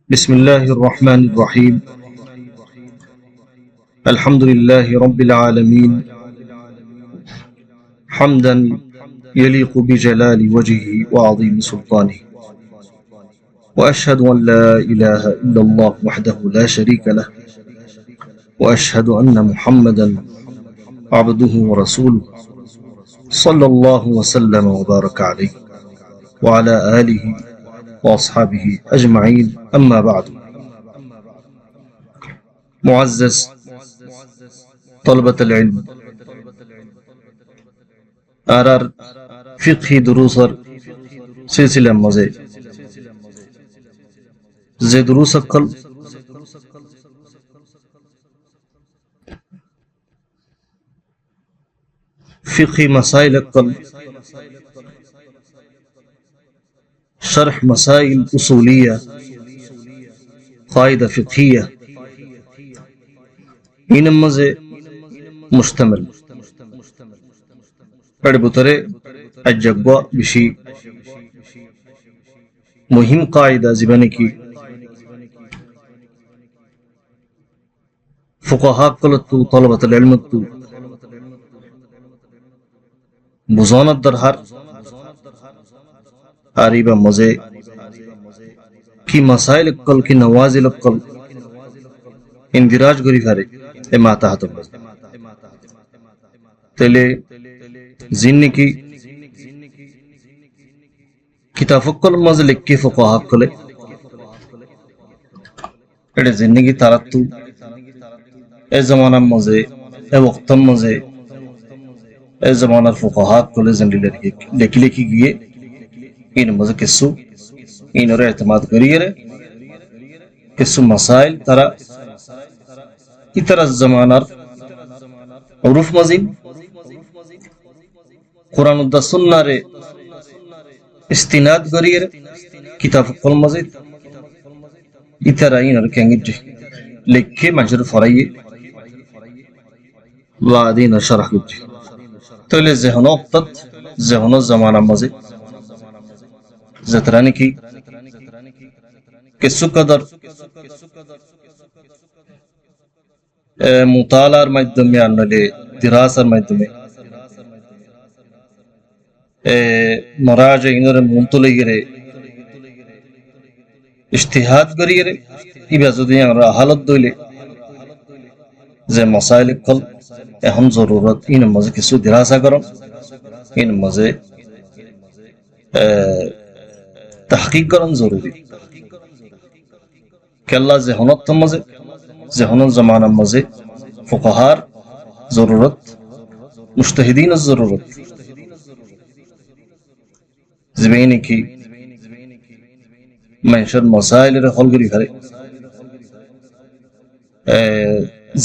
بسم الله الرحمن الرحيم الحمد لله رب العالمين حمدا يليق بجلال وجهه وعظيم سلطانه وأشهد أن لا إله إلا الله وحده لا شريك له وأشهد أن محمدا عبده ورسوله صلى الله وسلم وبارك عليه وعلى آله وأصحابه أجمعين أما بعد معزز طلبة العلم আরার ফিকহি দুরুসর সিলসিলার মাঝে যে দুরুস সকল ফিকহি মাসাইল সকল شرح مسائل أصولية قاعدة فقهية ইনমাজে মুশতামিল এর ভিতরে আজ্ঞা বেশি মুহিম কায়দা জীবনে কি ফুকাহা কলতু তলবাতুল ইলমতু বুজানাত দরহার আরিবা মজে কি মাসাইল কল কি নওয়াজিল কল ইন্দিরাজ গরি ফারে এ মাতা হাত তেলে জিন্নি কি কিতাব কল মজে লিখি ফুকাহা কলে এডে জিন্নি কি তারাতু এ জামানার মজে এ ওয়াক্তম মজে এ জামানার ফুকাহা কলে জিন্দি লিখি লিখি গিয়ে ইন মজে কিছু ইনরে এতমাদ করিয়ে কিছু মাসাইল তারা ইতরা জামানার উরুফ মজিন কোরআন ও সুন্নাহরে ইস্তিনাদ করিয়ে কিতাব কল মজিদ ইতরা ইনর কেঙ্গি লিখে মাঝর ফরাইয়ে ওয়াদিন শরহ করতে তাহলে যেহন ওয়াক্ত যেহন জামানা মজিদ जतरानी की किस्सु कदर मुतालार माध्यमे आनले दिरासार माध्यमे मराजे इनरे मुंतले गिरे इज्तिहाद करिये इबाजत यार हालत दोले जे मसाइल कल अहम जरूरत इन मजे किस्सु दिरासा करो इन मजे तहकीक करन जरूरी केल्ला जहनत मजे जहन जमाना मजे फुकाहार जरूरत मुज्तहिदीन जरूरत जमीन की मंशर मसाइल रे हल करी करे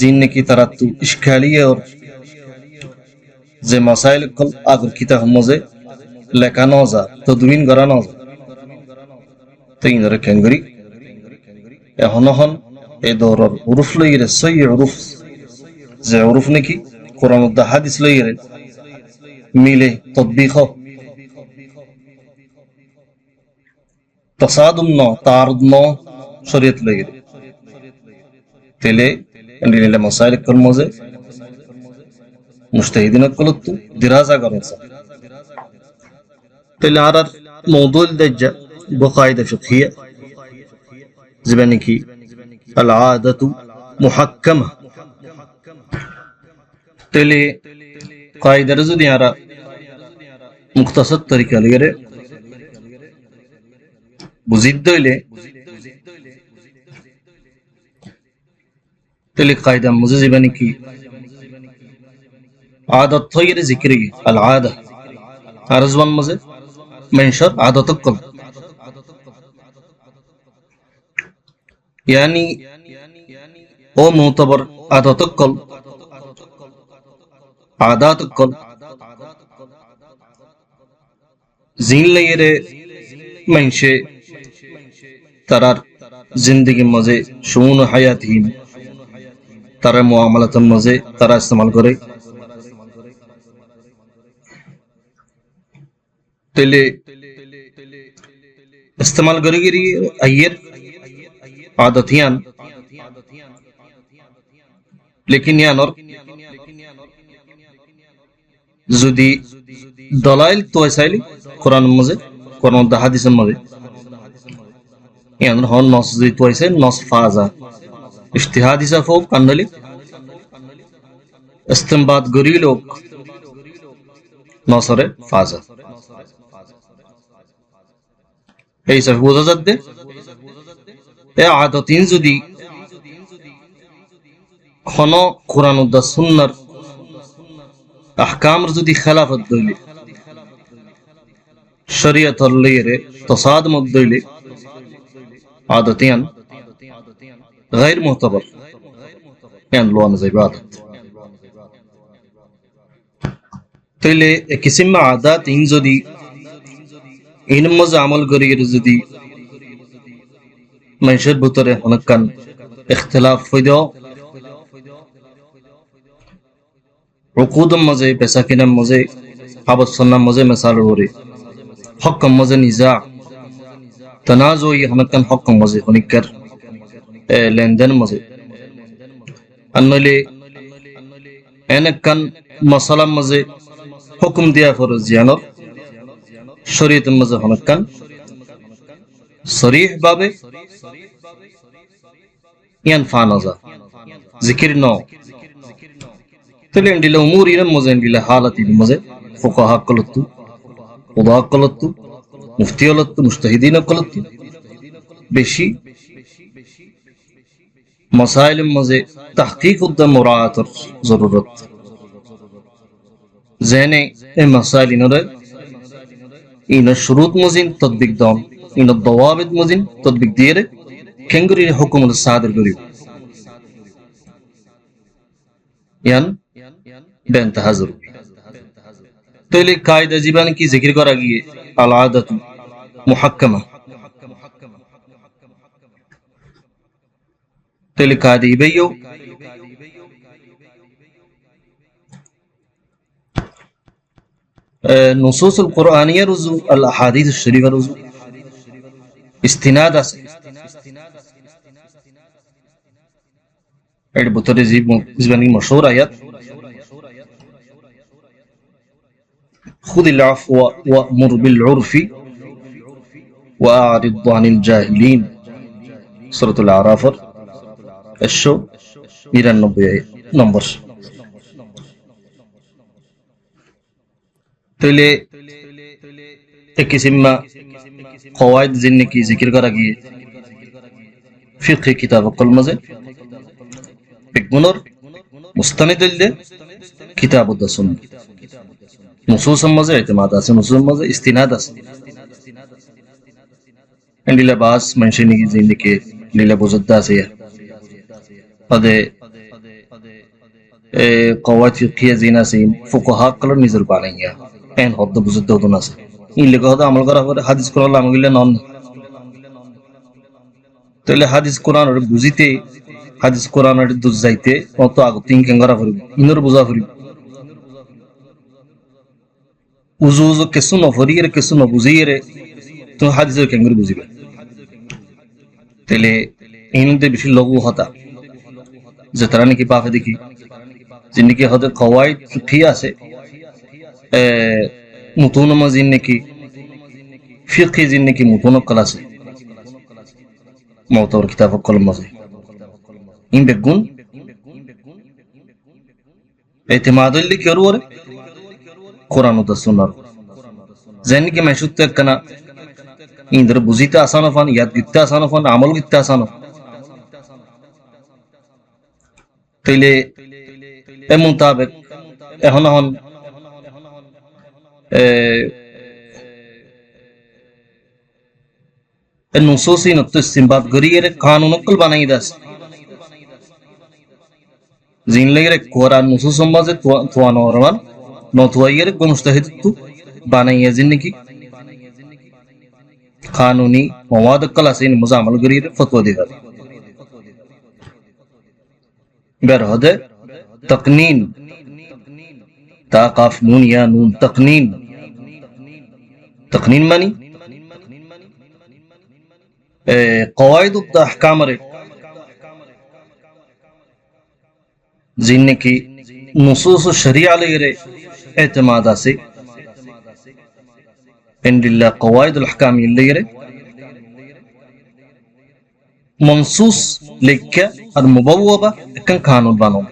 जिन की तरत्तु इश्कालिया और जे मसाइल कल आगर किताब मजे लेखानो जा तदवीन करानो तीन रखेंगरी एहनहन ए दौरर उरुफ लइरे सही उरुफ जे उरुफ ने की कुरान व हदीस लइरे मिले तत्बीक हो तसादुम न तारुद न शरीयत लइरे तेले इंडिले मसाइल कल मजे मुज्तहिदीन कलतु दिराजा करनसा तेले आरार मौदूल दज्जा बकायदा फिqhiyya ज़बानी की अल-आदतु मुहक्कमा तेले कायदा रज़ु दियारा मुख्तसर तरीका लेरे बुजिद्दोले तेले कायदा मुझे ज़बानी की आदत तो ये ज़िक्री अल-आदा अरज़वान मुझे मंशर आदत कल यानी ओ मोतबर आदत कल आदात कल जीन लयरे मंशे तरार जिंदगी मजे शून हयाती तारा मुआमलात मजे तारा इस्तेमाल करे तेले इस्तेमाल करेगी अय्यर عادتيان لكن يانور যদি দলাইল তোয়াইসাইলি কোরআন মাঝে কোরআন দা হাদিসের মাঝে ইয়ান হন নস যদি তোয়াইসাই নস ফাজা ইজতিহাদ হিসাব হোক কান্ডলি ইস্তেমবাদ গরিলোক নসরে ফাজা এই সব বোঝা যাচ্ছে এ আদতিন যদি খন কোরআন দা সুন্নার আহকামর যদি খেলাফত দইলে শরীয়তর লইরে তসাদ মত দইলে আদতিয়ান غير معتبر يعني لو انا زي عادت তাইলে কিসিম আদাত ইন যদি ইন মজা আমল করি যদি মানুষের ভিতরে অনেকখান ইখতিলাফ হইতো রকুদম মজে পেশাকিনাম মজে হাবসন্নাম মজে মিসাল হরে হকম মজে নিজা তনাজুই অনেকখান হকম মজে অনেককার লেনদেন মজে আনলে এনেকখান মশালাম মজে হুকুম দিয়া ফরজ জিয়ানর শরীয়তের মজে অনেকখান সরিহ ভাবে ইয়ান ফানাজা জিকির ন তাহলে এন্ডিলা উমুর ইরাম মজে এন্ডিলা হালাত ইন মজে ফুকাহা কলতু কুদা কলতু মুফতি কলতু মুজতাহিদিন কলতু বেশি মাসাইল মজে তাহকিক উদ্দা মুরাআতর জরুরত জেনে এই মাসাইল ইনরে ইন শুরুত মজিন তদবিক দাম ইন দাওয়াবিদ মজিন তদবিক দিয়ে কেঙ্গুরি হুকুম সাদর করি ইয়ান বেনতা হাজর তাইলে কায়দা জীবন কি জিকির করা গিয়ে আল আদাত মুহাক্কামা তাইলে কায়দা ইবেয়ো نصوص القرآنية رزو الأحاديث الشريفة رزو استناد আছে এর ভিতরে জীবনী মশহুর আয়াত خذ العفو وأمر بالعرف وأعرض عن الجاهلين سورة الأعراف 199 নম্বর তাইলে এক কিসিমা কওয়ায়েদ জিন্নে কি জিকির করা গিয়ে ফিকহ কিতাব কল মাঝে বিগুনর মুস্তানিদ দিলে কিতাব দা সুন্নাহ নুসুস মাঝে ইতিমাদ আছে নুসুস মাঝে ইস্তিনাদ আছে এন্ডিলা বাস মেনশনি কি জিন্নে কে লীলা বুজদ্দা আছে আদে কওয়ায়েদ ফিকহিয়া জিনাসিন ফুকাহা কল নিজর বানাইয়া এন হদ্দ বুঝতে হতো না ইন লেখা হতো আমল করা পরে হাদিস কোরআন আমগিলে নন তাহলে হাদিস কোরআন বুঝিতে হাদিস কোরআন দুধ যাইতে অত আগ থিঙ্কিং করা পড়বে ইনর বুঝা পড়বে উজু উজু কেসু নফরিয়ে কেসু নবুঝিয়ে তুমি হাদিসের কেঙ্গুর বুঝিবে তাহলে ইনতে বেশি লঘু হতা যে তারা নাকি পাফে দেখি যিনি হতে কওয়ায়েদ ঠিক আছে মুতুন মাজিন নাকি ফিকহি জিন নাকি মুতুন ক্লাসে মাওতার কিতাব কলম আছে ইন বেগুন ইতিমাদুল কি ওরে কোরআন ও সুন্নাহ জানি কি মাসুত কানা ইনদের বুঝিতে আসান ফান ইয়াদ গিতে আসান ফান আমল গিতে আসান তাইলে এ মুতাবিক এখন হন নুসুসি নতো ইস্তিমবাদ গরিয়ের কানুন কল বানাই দাস জিন লাগরে কোরআন নুসুস সম্বাজে তোয়ানো রমান নতুয়াইয়ের মুস্তাহিদ তু বানাইয়া জিন কি কানুনি মওয়াদ কল আসিন মুজামল গরিয়ের ফতোয়া দিবা বের হদে তাকনীন তা কাফ নুন ইয়া নুন তাকনীন তাকনীন মানি قواعد الأحكام जिनकी नुसूस शरिया लेरे एतमाद से इंदिल्ला कवायद अहकाम लेरे मंसूस लेक्या और मुबव्वबा कन कानून बानो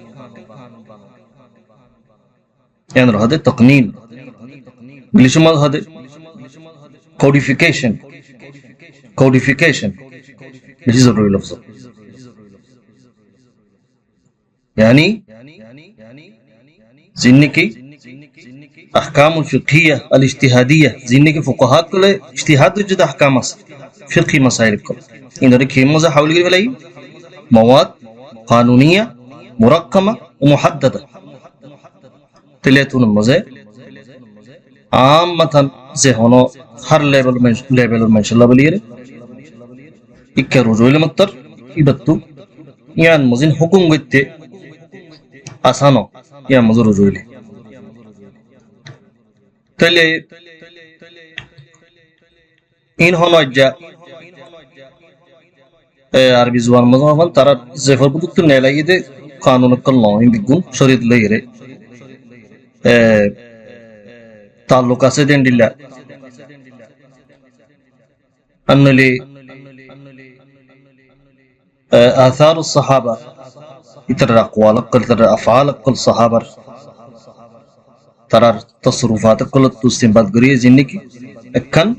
यानी रहते तकनीन इंग्लिश में रहते codification codification this is a real lafz यानी जिनकी अहकाम फिक़हिया अल इज्तिहादिया जिनकी फुक़हा के इज्तिहाद जुद अहकाम फिक़ही मसाइल को इनरे खेमों हाउल गिर भलाई मवाद कानूनिया मुरक्कमा व मुहद्ददा तिलेतुन मज़े आम मतन से होनो हर लेवल में इंशाअल्लाह बलिए इक्के रुजुल मत्तर इबत्तु यान मज़िन हुकुम गत्ते आसानो या मज़र रुजुल तले इन होनो अज्जा अरबी ज़ुबान मज़हबन तारा ज़ेफर बुद्ध नेलाये दे कानून कल्लों इन बिगुन शरीयत लेरे ताल्लुक़ से दें दिल्ला अन्नले आसार الصحابة इतर अक़वाल कल तर अफ़ाल कल सहाबर तरर तसरुफ़ात कल तुस्तिम बात करिए जिन्नकी अक्कन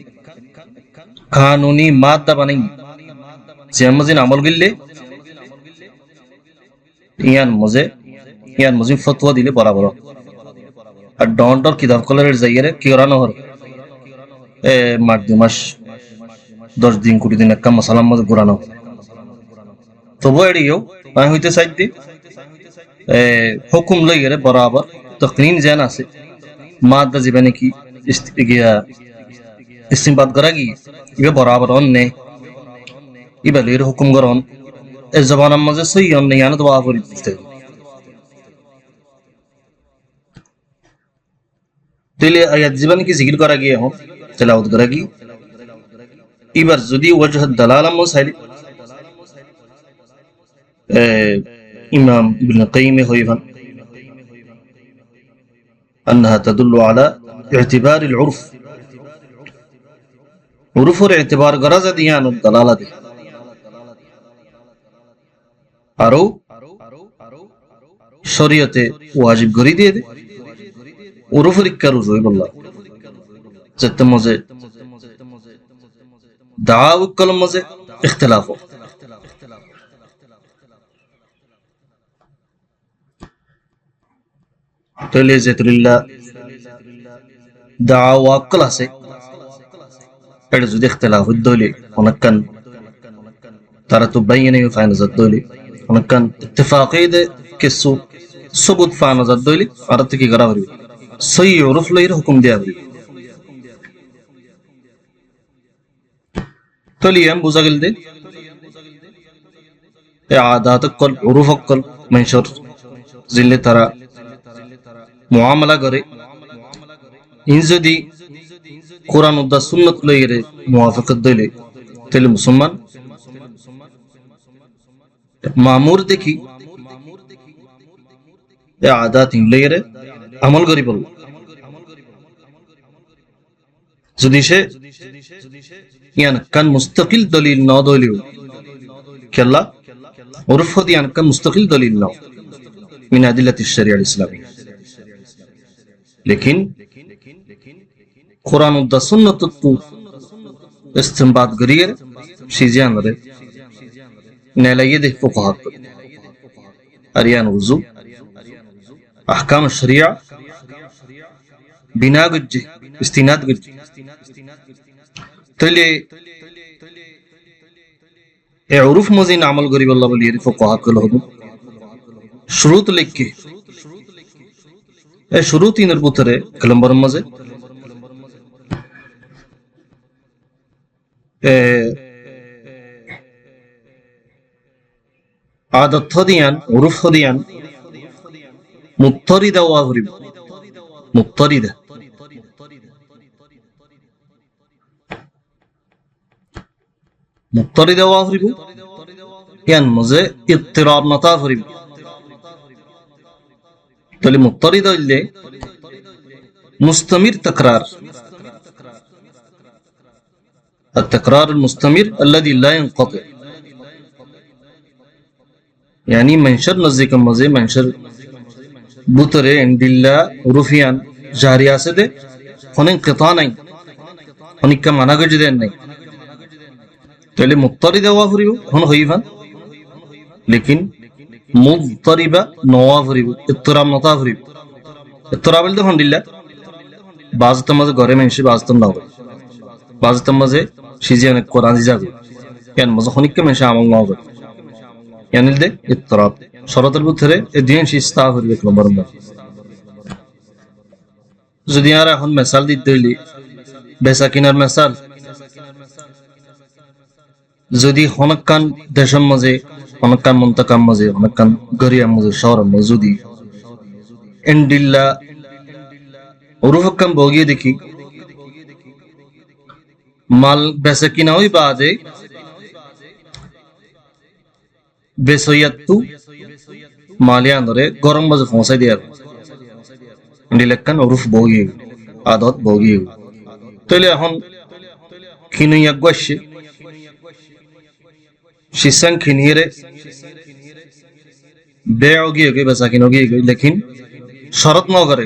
कानूनी माद्दा बनी ज़िम्मज़िन अमल गिल्ले यान मुझे फतवा दिले बराबर और डॉन्टर किताब कलर जाइए किरान और मार्दिमाश 10 दिन 20 दिन अक्का मसाला मज़ गुराना तो वो एडियो मैं हुई तो साइड दी हुक्म लगे रे बराबर तकनीन जाना से माद्दा ज़िबाने की इस्तेमाल करेगी ये बराबर ऑन ने ये बलेर हुक्म करोन इस ज़बान मज़े सही ऑन ने याना तो आप और इतने तो ये आयत ज़िबाने की ज़िक्र करेगी हो चलावत करेगी इबर जुदी वजह दलाला मसाइल इमाम इब्न क़य्यिम होइबन अन्नहा तदुल्लु अला इअ्तिबार अल-उर्फ उर्फ और इअ्तिबार गरज दियान दलाला दे आरो शरीयते वाजिब करी दे उर्फ रिक्कर रुजुई बल्ला जत्ते मजे दाव कलम मजे इख्तिलाफ हो तो ले ज़िक्रिल्लाह दावा कला से पहले जुदे इख्तिलाफ उद्दोली उनकन तारा तो बयने ही फाइन ज़द्दोली उनकन इत्तिफाक़ी दे किस्सु सबूत फाइन ज़द्दोली आरत की गरावरी सही उर्फ ले हुक्म दिया भी तो लिए हम बुज़ागिल दे आदात कल उर्फ कल मंशर जिले तारा मुआमला करे इन जदी कुरान उद्दा सुन्नत लेरे मुआफ़क़त दिले तेल मुसलमान मामूर देखी ये आदात इन लेरे अमल करी बोल जदी से यान कन मुस्तकिल दलील ना दलील क्या उर्फ यान कन मुस्तकिल दलील ना मिन अदिल्लति शरिया इस्लामी लेकिन कुरान उद्दा सुन्नत तो इस्तेमाल करिए शीज़ियान रे नेलाये दे फुक़हा अरियान वज़ू अहकाम शरिया बिना गुज्जे इस्तिनाद गुज्जे तले ये उर्फ मज़ीन अमल करी वल्ला बलिए फुक़हा के लोगों शुरूत लिख के शुरूती निर्बुतरे कलम्बर मज़े आदत थदियान उर्फ थदियान मुत्तरिदा वाहरिब मुत्तरिदा মুক্তারিদ ওয়া হরিব ইয়ান মজে ইত্তিরাব নতা হরিব তাহলে মুক্তারিদ হইলে মুস্তামির তাকরার التكرار المستمر الذي لا ينقطع يعني منشر نزدیک مزه منشر بوتره اندilla رفيان جاری আছে দে কোন انقطاع নাই অনিক মানা গজে দেন নাই তাহলে মুক্তারিদ ওয়া হরিব হন হইবান लेकिन মুক্তারিবা নওয়া হরিব ইত্তরাম নতা হরিব ইত্তরাবল দে হন্দিল্লা বাজতম মাঝে ঘরে মেনশি বাজতম না হবে বাজতম মাঝে সিজিয়ান কোরআন যাবে কেন মাঝে খনিক মেনশি আমল না হবে ইয়ানিল দে ইত্তরাব শরতের ভিতরে এই দিন শিস্তা হরিব এক নম্বর যদি আর এখন মিসাল দিতে হইলি বেচা কিনার মিসাল যদি হনকান দেশের মাঝে হনকান মন্তকাম মাঝে হনকান গরিয়ার মাঝে শহরের মাঝে যদি এন্ডিল্লা ওরুফকাম বগিয়ে দেখি মাল বেচা কিনা হই বাদে বেসইয়াতু মালিয়া ধরে গরম মাঝে পৌঁছাই দিয়ে এন্ডিলেকান ওরুফ বগিয়ে আদত বগিয়ে তাহলে এখন খিনুইয়া গসে शिसन खिनियरे बे होगी होगी बसा किन होगी लेकिन शरत न करे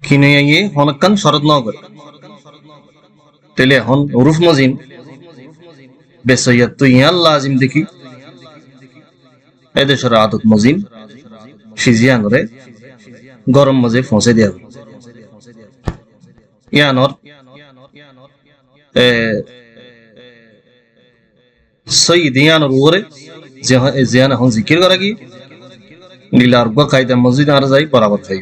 खिनिया ये हनकन शरत न करे तेले हन उरुफ मजिन बेसयत तो यहाँ लाजिम देखी ऐसे शराअत मजिन शिजियान रे गरम मजे फंसे दिया यहाँ नॉर सईदियान रोरे जहां जियान हम जिक्र करेगी नीला अरबा कायदा मस्जिद आ रजाई बराबर खाई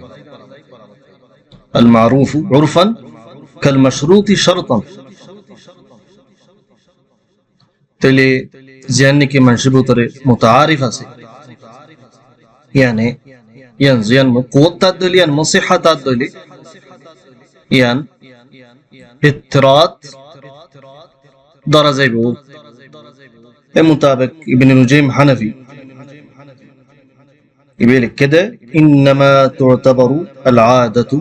अल मारूफ उर्फन कल मशरूत शर्तन तेले जियान की मंशबू तरे मुतारिफ है यानी यान जियान कुव्वत दली यान मुसिहत दली यान इत्तरात दरजे बो मुताबिक इब्न नुजैम हनफी يقول كده إنما تعتبر العادة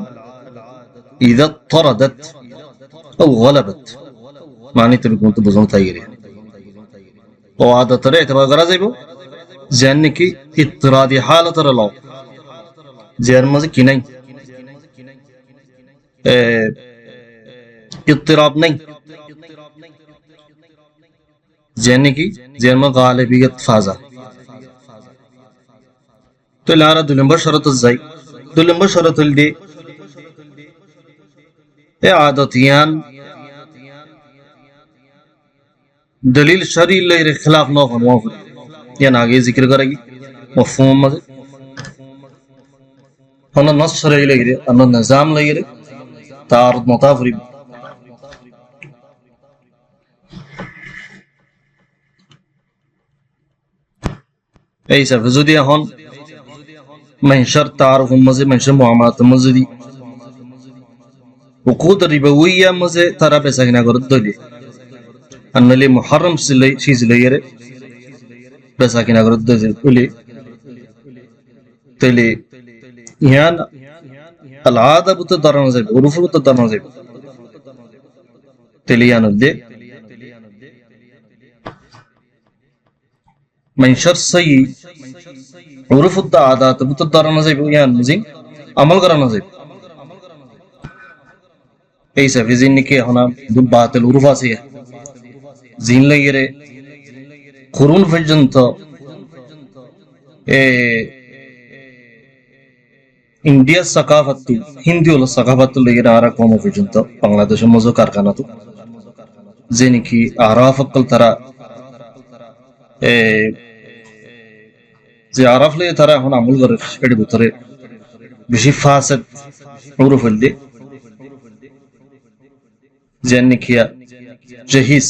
إذا اضطردت أو غلبت معنى تبقى أنت بزون تغيير وعادة ترى اعتبار غرازي بو زين كي اضطرادي حالة ترى الله زين مزي كي نين اضطراب نين जैने की जैन में गालिबियत फाजा तो लारा दुलंबर शरत जाई दुलंबर शरत दे ए आदतियान दलील शरी ले खिलाफ न हो मौफ या आगे जिक्र करेगी मफहूम में अन नस शरी ले रे अन निजाम ले रे तार मुताफरी এই সব যদি এখন منشر تعارف مزه منشر معاملات مزدي وقود الربوية مزه ترى بس هنا قرد دولي أن اللي محرم سلي شيء سليره بس هنا قرد دولي تلي يعني العادة بتدرنا زي عرف بتدرنا زي تلي يعني ده منشر سي عرف العادات بتدرنا زي يعني مزين عمل करना زي এই সফি জিন কে হনা দুল বাতিল উরুফ আছে জিন লাগেরে কুরুন পর্যন্ত ইন্ডিয়া সাকাফাত হিন্দি হলো সাকাফাত লাগেরে আর কোন পর্যন্ত বাংলাদেশের মজো কারখানা তো যে নাকি আরাফ আকল তারা যে আরাফ লাগে তারা এখন আমল করে এর ভিতরে বেশি ফাসাদ উরুফ হইলে জেনিকিয়া জহিস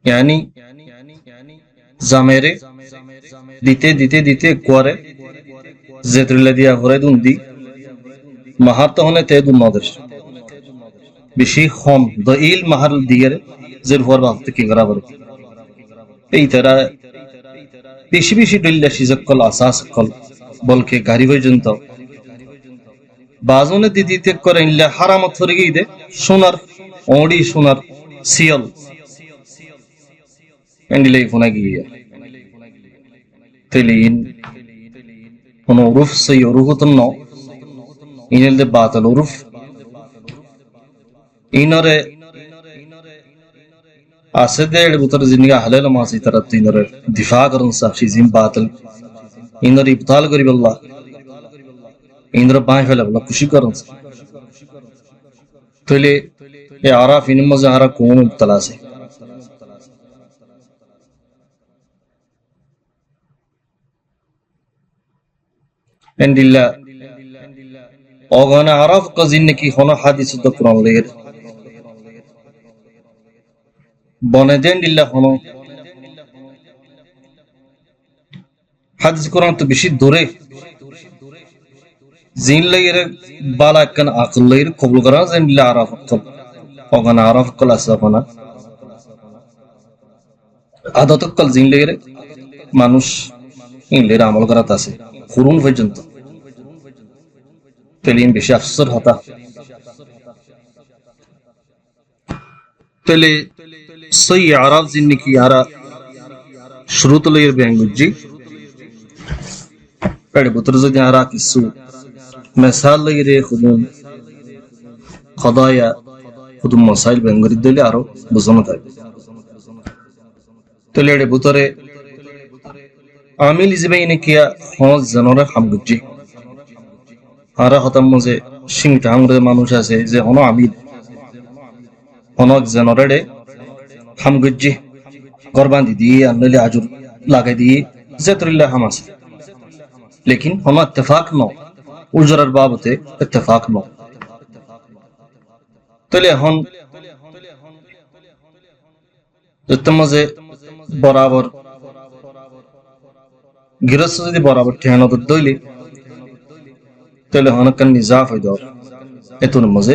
यानी জামেরে দিতে দিতে দিতে করে জেদুল্লাহ দিয়া হরে দুন্দি mahar to hone te dun noder bishi khom da'il mahar diyer zer hor vaqt ki barabar ei tara beshi beshi dilla shizak kol asas kol bolke gari পর্যন্ত বাজনে দিদিতে করে ইল্লা হারামত ফরে গিয়ে সোনার ওড়ি সোনার সিয়ল এন্ডিলাই ফোনা গিয়ে তেলিন কোন উরুফ সই উরুহতন ন ইনেল দে বাতাল উরুফ ইনরে আছে দে বুতর জিনিগা হালাল মাসি তারা তিনরে দিফা করন সাফি জিম বাতাল ইনরে ইবতাল করিব আল্লাহ ইনরে বাই ফেলে আল্লাহ খুশি করন তলে এ আরাফ ইন মজা হারা কোন মুবতলা আছে এন্ডিল্লা অগনা আরাফ কজিন নাকি হন হাদিস তো কোরআন লের বনে দেন দিল্লা হন হাদিস কোরআন তো বেশি দূরে জিন লের বালা কান আকল লের কবুল করা যেন দিল্লা আরাফ কল অগনা আরাফ কল আসবানা আদত কল জিন লের মানুষ ইন লের আমল করাত আছে কুরুন পর্যন্ত তেলিম বেশি আফসোস হতা তেলে সই আরাফ জিন্নি কি আরা শুরু তো লের বেঙ্গুজি পড়ে বুতর যদি আরা কিছু মিসাল লেরে খুদুম খদায়া খুদুম মাসাইল বেঙ্গরি দিলে আরো বুঝানো থাকে তেলে এর বুতরে আমিল ইজবাইনে কিয়া হজ জানরে হামগুজি আরা হতাম মজে সিংটা হামরে মানুষ আছে যে হনো আমিল হনক জানরে হামগুজি গরবান্দি দিয়ে আনলে আজুর লাগাই দিয়ে যেতরিল্লাহ হাম আছে লেকিন হনো ইত্তেফাক ন উজরার বাবতে ইত্তেফাক ন তলে এখন যতমজে বরাবর গৃহস্থ যদি বরাবর ঠিকানা তো দইলে তাহলে হনকান নিজাফ হয়ে দেওয়ার এতুন মজে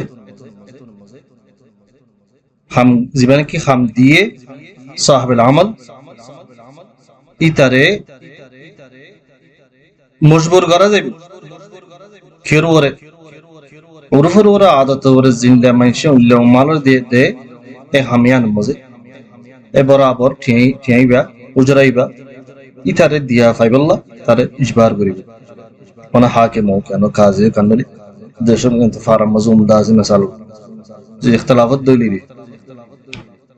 হাম জীবনে কি হাম দিয়ে সাহাবেল আমল ইতারে মজবুর করা যাবে খের ওরে উরফর ওরা আদত ওরে জিন্দা মাইশে উল্লে মালর দিয়ে দে এ হামিয়ান মজে এ বরাবর ঠিয়াইবা উজরাইবা ইতারে দিয়া ফাইবাল্লাহ তারে ইজবার করিব মানে হাকিম কেন কাজে কান্নলি দেশম কিন্তু ফারাম মাজুম দাজি মাসাল যে ইখতিলাফত দলিবি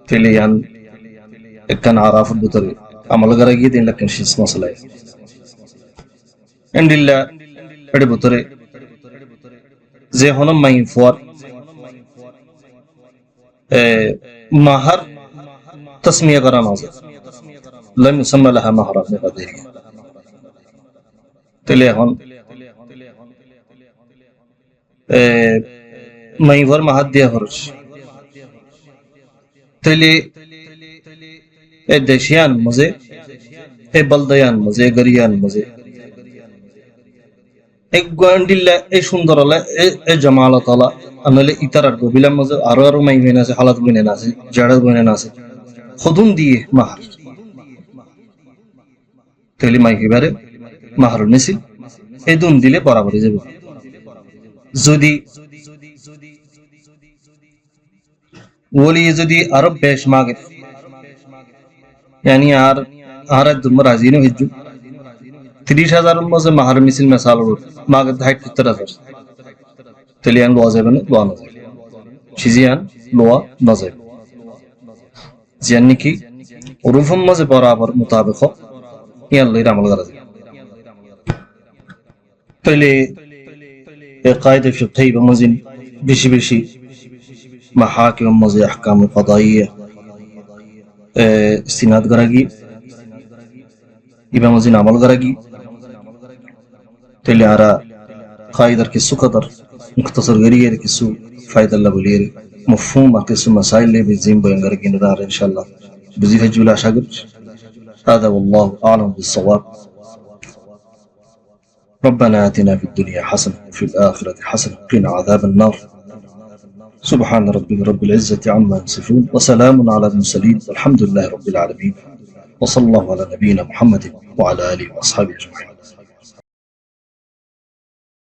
ফিলিয়ান একখান আরাফত বুতরে আমল করা গিয়ে দিন লাকেন শিস মশলায় এন্ডিল্লা এডে বুতরে যে হনম মাই ফর মাহার তসমিয়া করা নজর لم يسمى لها مهرا من هذه تليهن ما يفر ما حد يهرش تلي الدشيان مزه بلديان مزه غريان مزه এক গোয়ান্ডিল্লা এই সুন্দর হলে এই জামালত হলা আনলে ইতারার গবিলাম মজে আরো মাই হইনা আছে হালাত বইনে না আছে জাড়া বইনে না আছে খুদুন দিয়ে মাহার তেলি মাই হিবারে মাহারুল মিছিল এই দুন দিলে বরাবরই যাবে যদি ওলি যদি আরো বেশ মাগে यानी আর দুম রাজি নো হিজু 30000 মজে মাহার মিছিল মেসাল মাগে 75000 তেলিয়ান লোয়া যাবে না লোয়া না সিজিয়ান লোয়া না যাবে জিয়ান কি উরুফম মজে বরাবর মুতাবিক يلا يرامل غرض تلي قاعدة فقهية بمزين بشي محاكم مزي أحكام قضائية استناد غرقي يبقى مزين عمل غرقي تلي على قاعدة كسو قدر مختصر غرية كسو فايدة الله بليري مفهوم كسو مسائل اللي بزين بين غرقي ندار إن شاء الله بزيفة جولا شاقر هذا والله أعلم بالصواب ربنا آتنا في الدنيا حسنة وفي الآخرة حسنة وقنا عذاب النار. سبحان ربك رب العزة عما يصفون وسلام على المرسلين والحمد لله رب العالمين وصلى الله على نبينا محمد وعلى آله وأصحابه أجمعين.